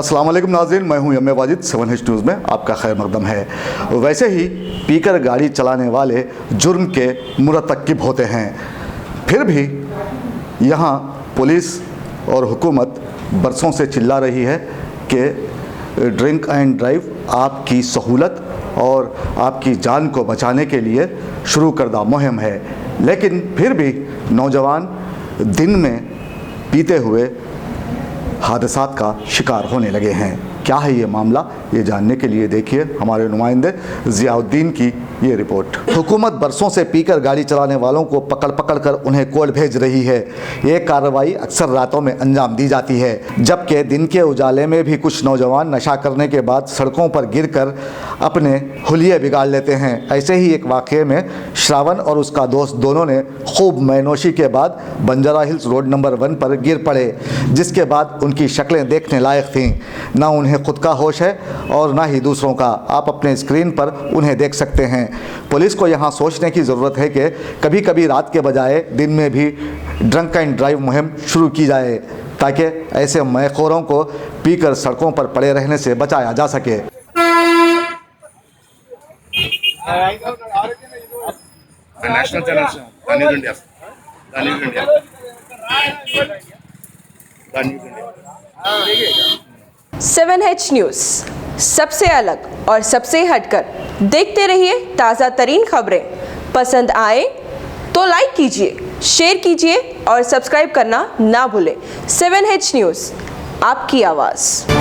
अस्सलाम वालेकुम नाज़रीन, मैं हूं यम वाजिद। 7H न्यूज़ में आपका खैर मकदम है। वैसे ही पीकर गाड़ी चलाने वाले जुर्म के मुरतक्किब होते हैं, फिर भी यहां पुलिस और हुकूमत बरसों से चिल्ला रही है कि ड्रिंक एंड ड्राइव आपकी सहूलत और आपकी जान को बचाने के लिए शुरू करदा मुहिम है, लेकिन फिर भी नौजवान दिन में पीते हुए हादसात का शिकार होने लगे हैं। क्या है ये मामला, ये जानने के लिए देखिए हमारे नुमाइंदे ज़ियाउद्दीन की ये रिपोर्ट। हुकूमत बरसों से पीकर गाड़ी चलाने वालों को पकड़ पकड़ कर उन्हें कोर्ट भेज रही है। ये कार्रवाई अक्सर रातों में अंजाम दी जाती है, जबकि दिन के उजाले में भी कुछ नौजवान नशा करने के बाद सड़कों पर गिरकर अपने हुलिये बिगाड़ लेते हैं। ऐसे ही एक वाक़ये में श्रावण और उसका दोस्त दोनों ने खूब मैनोशी के बाद बंजारा हिल्स रोड नंबर 1 पर गिर पड़े, जिसके बाद उनकी शक्लें देखने लायक थीं। ना उन्हें खुद का होश है और ना ही दूसरों का। आप अपने स्क्रीन पर उन्हें देख सकते हैं। पुलिस को यहाँ सोचने की ज़रूरत है कि कभी कभी रात के बजाय दिन में भी ड्रंक एंड ड्राइव मुहिम शुरू की जाए, ताकि ऐसे मैखोरों को पीकर सड़कों पर पड़े रहने से बचाया जा सके। National channel news India, news India, news India. 7H news, सबसे अलग और सबसे हटकर। देखते रहिए ताज़ा तरीन खबरें। पसंद आए तो लाइक कीजिए, शेयर कीजिए और सब्सक्राइब करना ना भूलें। 7H न्यूज़, आपकी आवाज़।